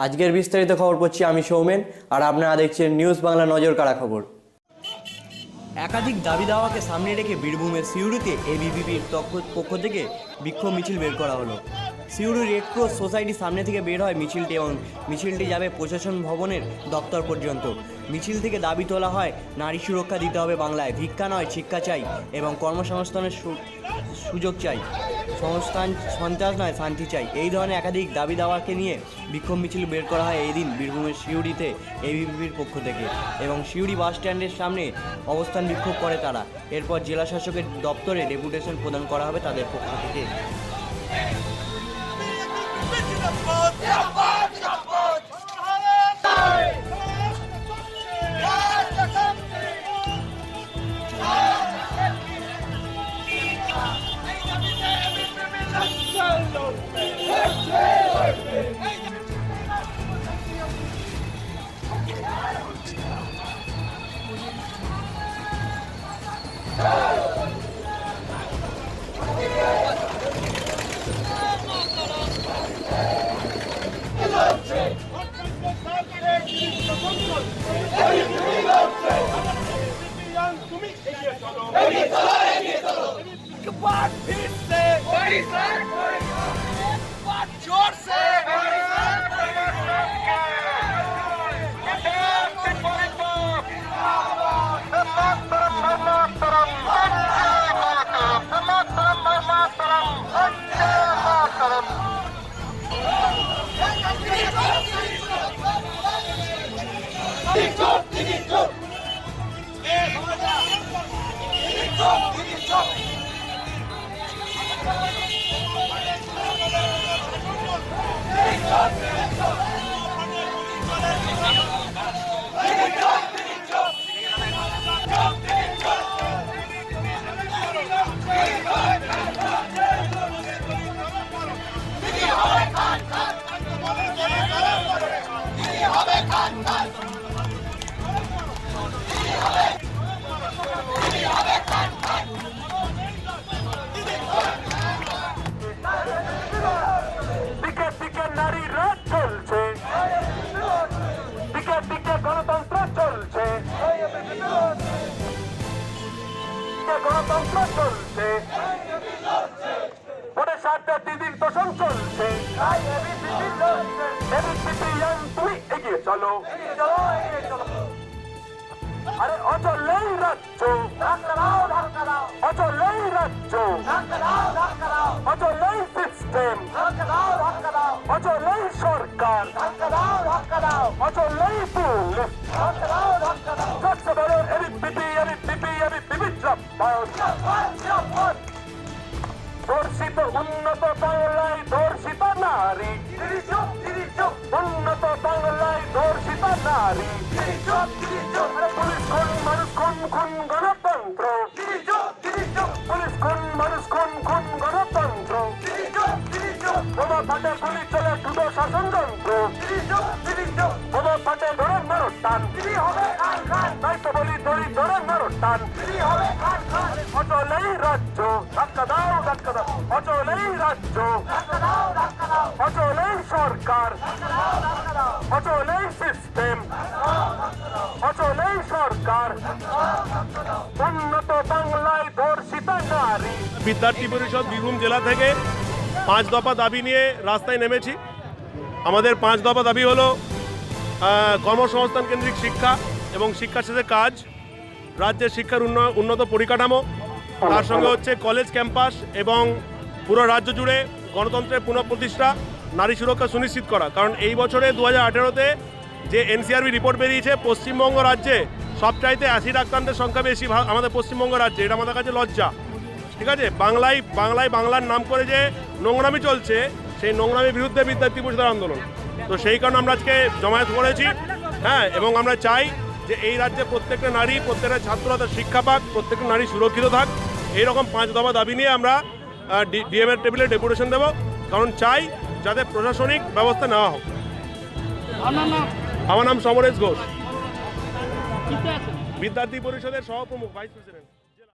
আজকের বিস্তারিত খবর পড়ছি আমি সৌমেন, আর আপনারা দেখছেন নিউজ বাংলা নজর কাড়া খবর। একাধিক দাবি দাওয়াকে সামনে রেখে বীরভূমের সিউড়িতে এবিভিপির পক্ষ থেকে বিক্ষোভ মিছিল বের করা হলো। সিউড়ি রেড ক্রস সোসাইটির সামনে থেকে বের হয় মিছিলটি এবং মিছিলটি যাবে প্রশাসন ভবনের দপ্তর পর্যন্ত। মিছিল থেকে দাবি তোলা হয় নারী সুরক্ষা দিতে হবে বাংলায়, ভিক্ষা নয় শিক্ষা চাই এবং কর্মসংস্থানের সুযোগ চাই, সন্ত্রাস নয় শান্তি চাই। এই ধরনের একাধিক দাবি দাওয়াকে নিয়ে বিক্ষোভ মিছিল বের করা হয় এই দিন বীরভূমের সিউড়িতে এবিভিপির পক্ষ থেকে এবং সিউড়ি বাস স্ট্যান্ডের সামনে অবস্থান বিক্ষোভ করে তারা। এরপর জেলা শাসকের দপ্তরে ডেপুটেশন প্রদান করা হবে তাদের পক্ষ থেকে। গণতন্ত্র চলছে, ভোটের স্বার্থে দিদির তোষণ চলছে, তুমি এগিয়ে চলো, আরে অচলেই রাজ্য, অচলেই রাজ্য, অচলেই সিস্টেম, অচলেই সরকার, অচলেই পুলিশ, ধর্ষিত উন্নত বাংলায় ধর্ষিত নারী, উন্নত বাংলায় ধর্ষিত নারী, পুলিশ খুন মানুষ খুন খুন গণতন্ত্র, পুলিশ খুন মানুষ খুন খুন গণতন্ত্র, বোমা ফাটে গুলি চলে দুটো শাসনযন্ত্র, বোমা ফাটে ধরে মারো টান, তাই তো বলি ধরি ধরে মারো টান, অচলেই রাজ্য, ধাক্কা দাও ধাক্কা দাও, অচলেই রাজ্য, অচলেই সরকার, অচলেই সিস্টেম, অচলেই সরকার, উন্নত বাংলায় ধর্ষিত নারী। বিদ্যার্থী পরিষদ বীরভূম জেলা থেকে 5 দফা দাবি নিয়ে রাস্তায় নেমেছি। আমাদের 5 দফা দাবি হলো কর্মসংস্থান কেন্দ্রিক শিক্ষা এবং শিক্ষা শেষে কাজ, রাজ্যের শিক্ষার উন্নত পরিকাঠামো, তার সঙ্গে হচ্ছে কলেজ ক্যাম্পাস এবং পুরো রাজ্য জুড়ে গণতন্ত্রের পুনঃপ্রতিষ্ঠা, নারী সুরক্ষা সুনিশ্চিত করা। কারণ এই বছরে 2018-তে যে এনসিআরবি রিপোর্ট বেরিয়েছে, পশ্চিমবঙ্গ রাজ্যে সবচাইতে অ্যাসিড আক্রান্তের সংখ্যা বেশি আমাদের পশ্চিমবঙ্গ রাজ্যে। এটা আমাদের কাছে লজ্জা, ঠিক আছে। বাংলার নাম করে যে নোংরামি চলছে, সেই নোংরামির বিরুদ্ধে বিদ্যার্থী পরিষদের আন্দোলন। তো সেই কারণে আমরা আজকে জমায়েত করেছি, হ্যাঁ, এবং আমরা চাই যে এই রাজ্যে প্রত্যেকটা নারী, প্রত্যেকটা ছাত্র তার শিক্ষা পাক, প্রত্যেকটা নারী সুরক্ষিত থাক। এইরকম 5 দফা দাবি নিয়ে আমরা ডিএমের টেবিলে ডেপুটেশন দেব, কারণ চাই যাতে প্রশাসনিক ব্যবস্থা নেওয়া হোক। আমার নাম সমরেশ ঘোষ, বিদ্যার্থী পরিষদের সহপ্রমুখ, ভাইস প্রেসিডেন্ট।